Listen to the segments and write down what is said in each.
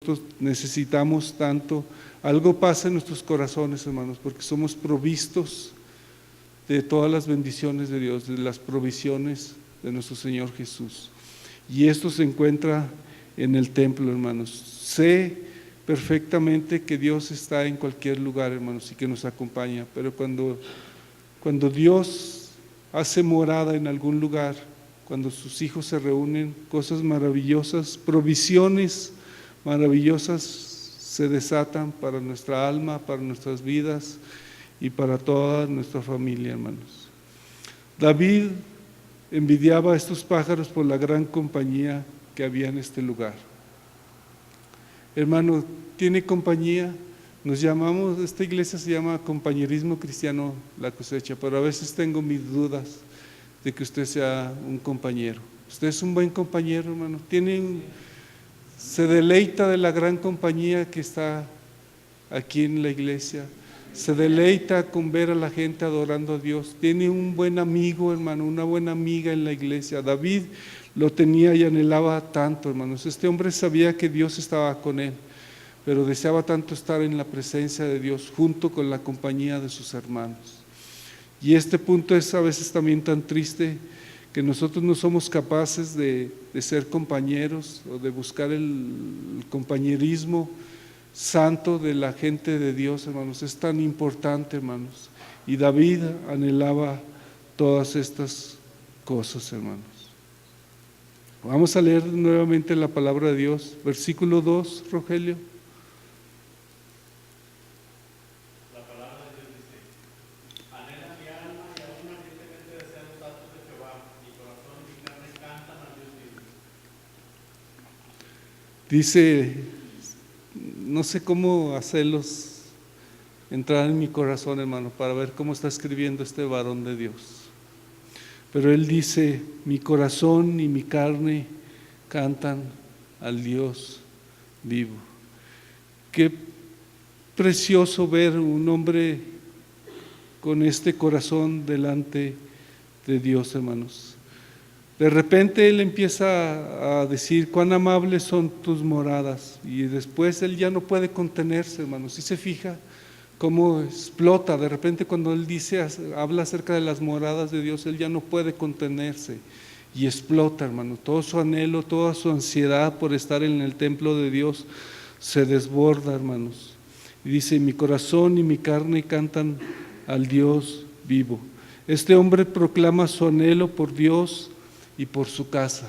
nosotros necesitamos tanto. Algo pasa en nuestros corazones, hermanos, porque somos provistos de todas las bendiciones de Dios, de las provisiones de nuestro Señor Jesús. Y esto se encuentra en el templo, hermanos. Sé perfectamente que Dios está en cualquier lugar, hermanos, y que nos acompaña, pero cuando Dios hace morada en algún lugar, cuando sus hijos se reúnen, cosas maravillosas, provisiones maravillosas se desatan para nuestra alma, para nuestras vidas y para toda nuestra familia, hermanos. David envidiaba a estos pájaros por la gran compañía que había en este lugar. Hermano, ¿tiene compañía? Esta iglesia se llama Compañerismo Cristiano La Cosecha, pero a veces tengo mis dudas de que usted sea un compañero. Usted es un buen compañero, hermano. Se deleita de la gran compañía que está aquí en la iglesia. Se deleita con ver a la gente adorando a Dios. Tiene un buen amigo, hermano, una buena amiga en la iglesia. David lo tenía y anhelaba tanto, hermanos. Este hombre sabía que Dios estaba con él, pero deseaba tanto estar en la presencia de Dios junto con la compañía de sus hermanos. Y este punto es a veces también tan triste, que nosotros no somos capaces de ser compañeros o de buscar el compañerismo santo de la gente de Dios, hermanos. Es tan importante, hermanos. Y David anhelaba todas estas cosas, hermanos. Vamos a leer nuevamente la palabra de Dios, versículo 2, Rogelio. La palabra de Dios dice: anhela mi alma y aún ardientemente desea los actos de Jehová, mi corazón y mi carne cantan a Dios vivo. Dice, no sé cómo hacerlos entrar en mi corazón, hermano, para ver cómo está escribiendo este varón de Dios. Pero él dice, mi corazón y mi carne cantan al Dios vivo. Qué precioso ver un hombre con este corazón delante de Dios, hermanos. De repente él empieza a decir, cuán amables son tus moradas, y después él ya no puede contenerse, hermanos. ¿Sí se fija cómo explota? De repente cuando él habla acerca de las moradas de Dios, él ya no puede contenerse y explota, hermano. Todo su anhelo, toda su ansiedad por estar en el templo de Dios se desborda, hermanos. Y dice, mi corazón y mi carne cantan al Dios vivo. Este hombre proclama su anhelo por Dios y por su casa,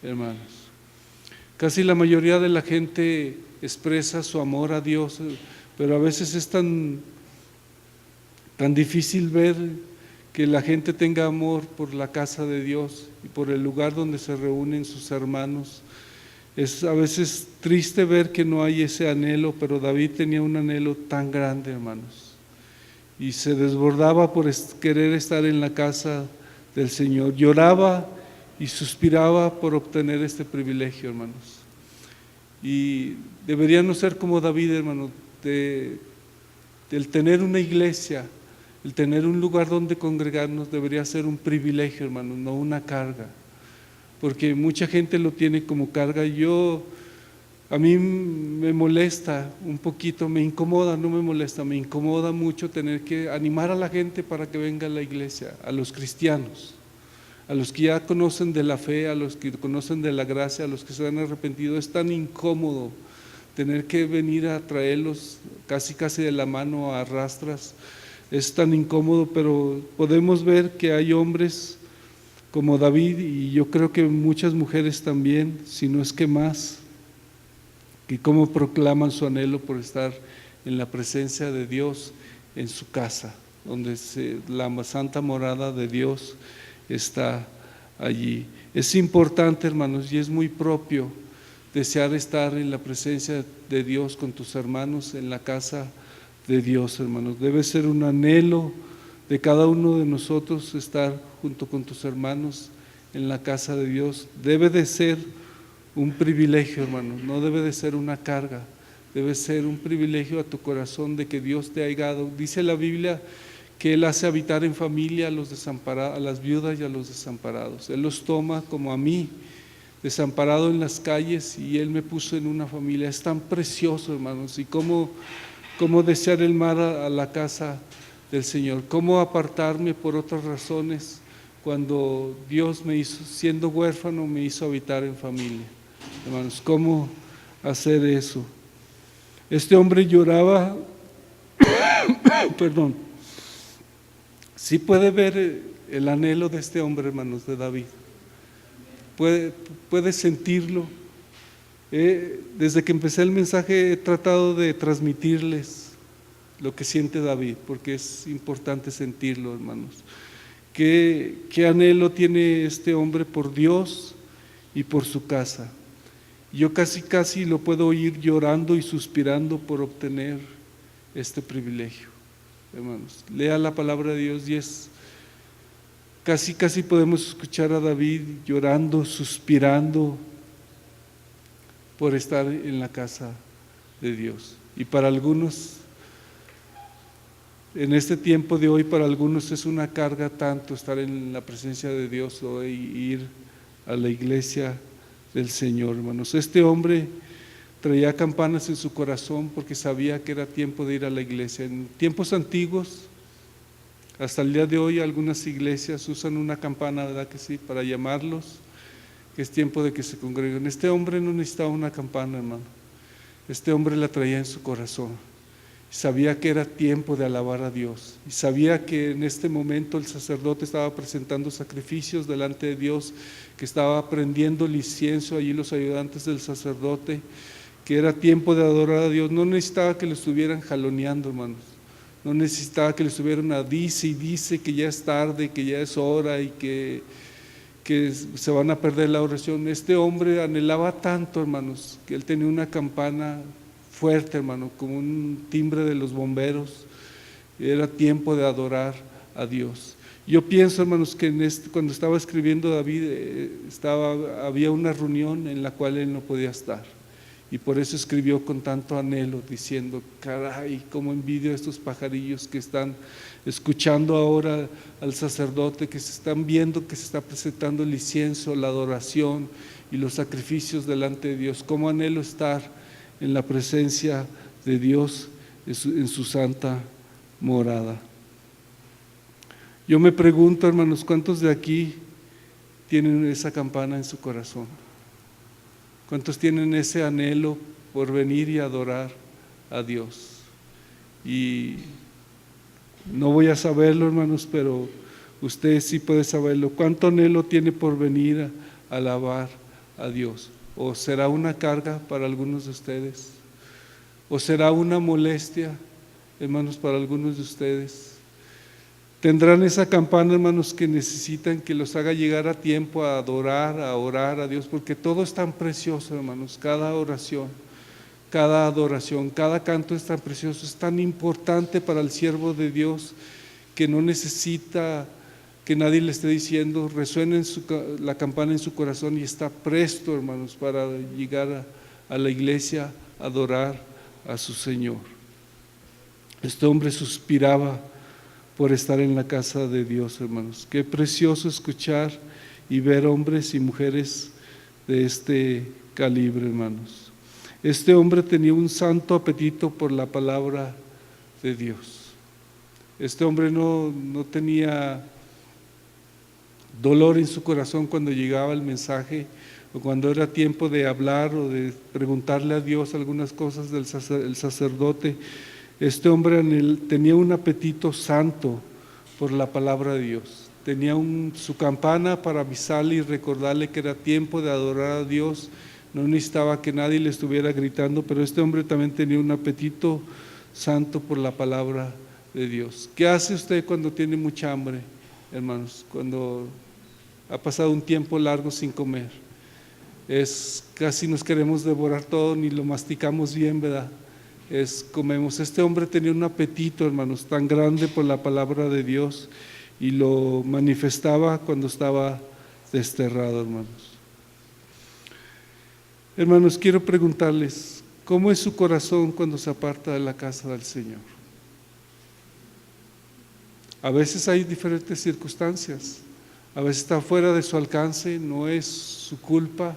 hermanos. Casi la mayoría de la gente expresa su amor a Dios, pero a veces es tan difícil ver que la gente tenga amor por la casa de Dios y por el lugar donde se reúnen sus hermanos. Es a veces triste ver que no hay ese anhelo, pero David tenía un anhelo tan grande, hermanos, y se desbordaba por querer estar en la casa del Señor. Lloraba y suspiraba por obtener este privilegio, hermanos. Y deberíamos ser como David, hermano, el tener una iglesia, el tener un lugar donde congregarnos debería ser un privilegio, hermano, no una carga, porque mucha gente lo tiene como carga. A mí me molesta un poquito, me incomoda, no me molesta, me incomoda mucho tener que animar a la gente para que venga a la iglesia, a los cristianos, a los que ya conocen de la fe, a los que conocen de la gracia, a los que se han arrepentido. Es tan incómodo tener que venir a traerlos casi de la mano a rastras. Es tan incómodo, pero podemos ver que hay hombres como David, y yo creo que muchas mujeres también, si no es que más, que cómo proclaman su anhelo por estar en la presencia de Dios en su casa, donde la santa morada de Dios está allí. Es importante, hermanos, y es muy propio desear estar en la presencia de Dios con tus hermanos en la casa de Dios, hermanos. Debe ser un anhelo de cada uno de nosotros estar junto con tus hermanos en la casa de Dios. Debe de ser un privilegio, hermano, no debe de ser una carga, debe ser un privilegio a tu corazón de que Dios te haya dado. Dice la Biblia que Él hace habitar en familia a los desamparados, a las viudas y a los desamparados. Él los toma como a mí, desamparado en las calles, y Él me puso en una familia. Es tan precioso, hermanos, y cómo desear el mar a la casa del Señor, cómo apartarme por otras razones cuando Dios me hizo, siendo huérfano, me hizo habitar en familia. Hermanos, cómo hacer eso. Este hombre lloraba, perdón, sí puede ver el anhelo de este hombre, hermanos, de David, puede sentirlo. Desde que empecé el mensaje he tratado de transmitirles lo que siente David, porque es importante sentirlo, hermanos. ¿Qué anhelo tiene este hombre por Dios y por su casa? Yo casi lo puedo oír llorando y suspirando por obtener este privilegio, hermanos. Lea la palabra de Dios y es casi podemos escuchar a David llorando, suspirando por estar en la casa de Dios. Y para algunos, en este tiempo de hoy, para algunos es una carga tanto estar en la presencia de Dios o ir a la iglesia del Señor, hermanos. Este hombre traía campanas en su corazón porque sabía que era tiempo de ir a la iglesia. En tiempos antiguos, hasta el día de hoy, algunas iglesias usan una campana, ¿verdad que sí?, para llamarlos, que es tiempo de que se congreguen. Este hombre no necesitaba una campana, hermano. Este hombre la traía en su corazón. Sabía que era tiempo de alabar a Dios, y sabía que en este momento el sacerdote estaba presentando sacrificios delante de Dios, que estaba prendiendo el incienso allí los ayudantes del sacerdote, que era tiempo de adorar a Dios. No necesitaba que lo estuvieran jaloneando, hermanos. No necesitaba que le estuvieran a dice y dice que ya es tarde, que ya es hora y que se van a perder la oración. Este hombre anhelaba tanto, hermanos, que él tenía una campana fuerte, hermano, como un timbre de los bomberos. Era tiempo de adorar a Dios. Yo pienso, hermanos, que cuando estaba escribiendo David, había una reunión en la cual él no podía estar, y por eso escribió con tanto anhelo, diciendo: caray, cómo envidio a estos pajarillos que están escuchando ahora al sacerdote, que se están viendo que se está presentando el incienso, la adoración y los sacrificios delante de Dios. Cómo anhelo estar en la presencia de Dios, en su santa morada. Yo me pregunto, hermanos, ¿cuántos de aquí tienen esa campana en su corazón? ¿Cuántos tienen ese anhelo por venir y adorar a Dios? Y no voy a saberlo, hermanos, pero usted sí puede saberlo. ¿Cuánto anhelo tiene por venir a alabar a Dios? ¿O será una carga para algunos de ustedes? ¿O será una molestia, hermanos, para algunos de ustedes? Tendrán esa campana, hermanos, que necesitan que los haga llegar a tiempo a adorar, a orar a Dios, porque todo es tan precioso, hermanos. Cada oración, cada adoración, cada canto es tan precioso, es tan importante para el siervo de Dios, que no necesita que nadie le esté diciendo. Resuena la campana en su corazón y está presto, hermanos, para llegar a la iglesia a adorar a su Señor. Este hombre suspiraba por estar en la casa de Dios, hermanos. Qué precioso escuchar y ver hombres y mujeres de este calibre, hermanos. Este hombre tenía un santo apetito por la palabra de Dios. Este hombre no tenía dolor en su corazón cuando llegaba el mensaje, o cuando era tiempo de hablar o de preguntarle a Dios algunas cosas del sacerdote. Este hombre tenía un apetito santo por la palabra de Dios. Tenía su campana para avisarle y recordarle que era tiempo de adorar a Dios. No necesitaba que nadie le estuviera gritando, pero este hombre también tenía un apetito santo por la palabra de Dios. ¿Qué hace usted cuando tiene mucha hambre, hermanos? Cuando ha pasado un tiempo largo sin comer, casi nos queremos devorar todo, ni lo masticamos bien, ¿verdad? Comemos. Este hombre tenía un apetito, hermanos, tan grande por la palabra de Dios, y lo manifestaba cuando estaba desterrado, hermanos. Hermanos, quiero preguntarles, ¿cómo es su corazón cuando se aparta de la casa del Señor? A veces hay diferentes circunstancias, a veces está fuera de su alcance, no es su culpa,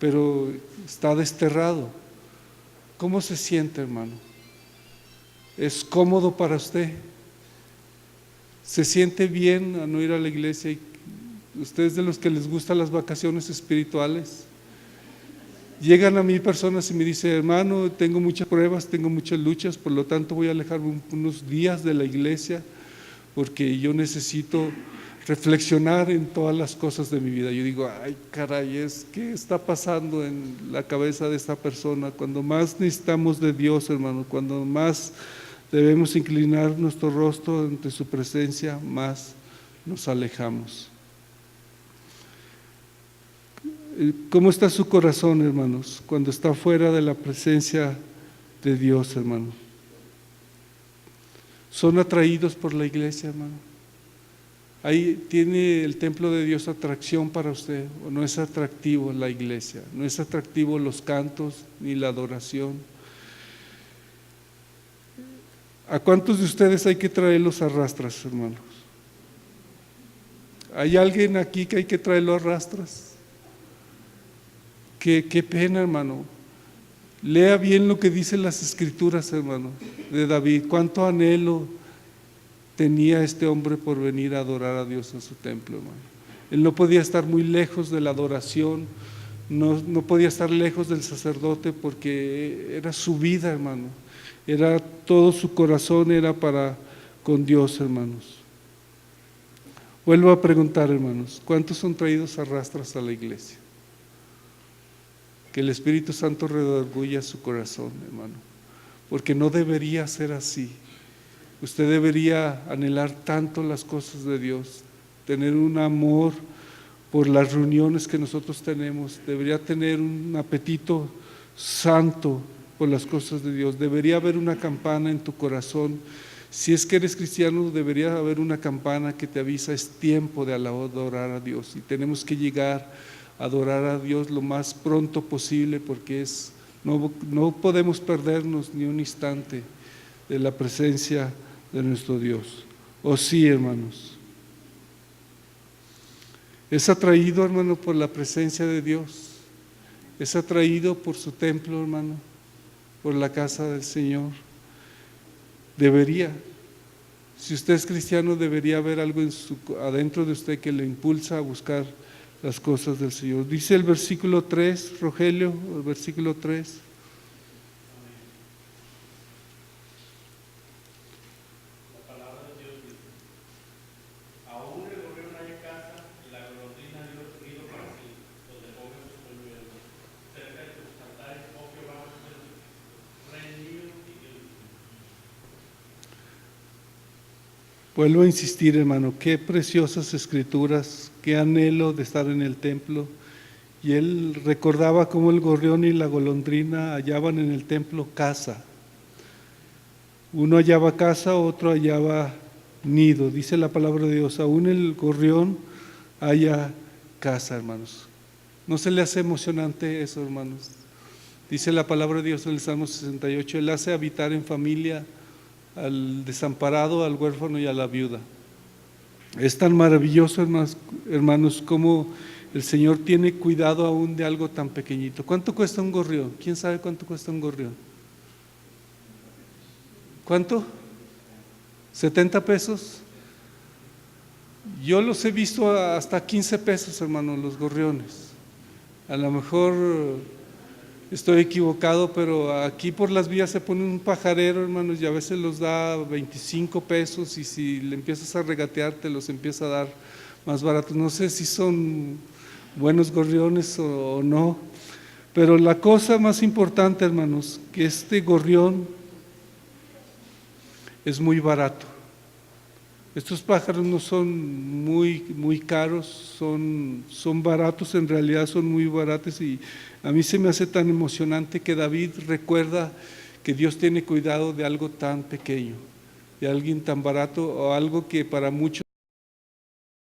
pero está desterrado. ¿Cómo se siente, hermano? ¿Es cómodo para usted? ¿Se siente bien a no ir a la iglesia? ¿Usted es de los que les gustan las vacaciones espirituales? Llegan a mí personas y me dicen: hermano, tengo muchas pruebas, tengo muchas luchas, por lo tanto voy a alejarme unos días de la iglesia porque yo necesito reflexionar en todas las cosas de mi vida. Yo digo: ay caray, ¿qué está pasando en la cabeza de esta persona? Cuando más necesitamos de Dios, hermano, cuando más debemos inclinar nuestro rostro ante su presencia, más nos alejamos. ¿Cómo está su corazón, hermanos, cuando está fuera de la presencia de Dios, hermano? ¿Son atraídos por la iglesia, hermano? Ahí tiene el templo de Dios atracción para usted, o no es atractivo la iglesia, no es atractivo los cantos ni la adoración. ¿A cuántos de ustedes hay que traerlos a rastras, hermanos? ¿Hay alguien aquí que hay que traerlo a rastras? Qué pena, hermano. Lea bien lo que dicen las escrituras, hermano, de David. Cuánto anhelo tenía este hombre por venir a adorar a Dios en su templo, hermano. Él no podía estar muy lejos de la adoración, no podía estar lejos del sacerdote porque era su vida, hermano. Era todo su corazón, era para con Dios, hermanos. Vuelvo a preguntar, hermanos, ¿cuántos son traídos a rastras a la iglesia? Que el Espíritu Santo redarguya su corazón, hermano, porque no debería ser así. Usted debería anhelar tanto las cosas de Dios, tener un amor por las reuniones que nosotros tenemos, debería tener un apetito santo por las cosas de Dios, debería haber una campana en tu corazón. Si es que eres cristiano, debería haber una campana que te avisa: es tiempo de adorar a Dios, y tenemos que llegar a adorar a Dios lo más pronto posible, porque no podemos perdernos ni un instante de la presencia de nuestro Dios. ¿O sí, hermanos? ¿Es atraído, hermano, por la presencia de Dios? ¿Es atraído por su templo, hermano? ¿Por la casa del Señor? Debería. Si usted es cristiano, debería haber algo adentro de usted que le impulsa a buscar las cosas del Señor. Dice el versículo 3, Rogelio, el versículo 3. La palabra de Dios dice: aún el gorrión halla casa y la golondrina dio nido para sí, donde ponga sus polluelos. Cerca de tus altares, oh Jehová, Rey mío y Dios mío. Vuelvo a insistir, hermano, qué preciosas escrituras, qué anhelo de estar en el templo. Y él recordaba cómo el gorrión y la golondrina hallaban en el templo casa. Uno hallaba casa, otro hallaba nido. Dice la palabra de Dios: aún el gorrión halla casa, hermanos. ¿No se le hace emocionante eso, hermanos? Dice la palabra de Dios en el Salmo 68: Él hace habitar en familia al desamparado, al huérfano y a la viuda. Es tan maravilloso, hermanos, como el Señor tiene cuidado aún de algo tan pequeñito. ¿Cuánto cuesta un gorrión? ¿Quién sabe cuánto cuesta un gorrión? ¿Cuánto? ¿70 pesos? Yo los he visto hasta 15 pesos, hermano, los gorriones. A lo mejor estoy equivocado, pero aquí por las vías se pone un pajarero, hermanos, y a veces los da 25 pesos, y si le empiezas a regatear te los empieza a dar más baratos. No sé si son buenos gorriones o no, pero la cosa más importante, hermanos, que este gorrión es muy barato. Estos pájaros no son muy caros, son baratos, en realidad son muy baratos, y a mí se me hace tan emocionante que David recuerda que Dios tiene cuidado de algo tan pequeño, de alguien tan barato, o algo que para muchos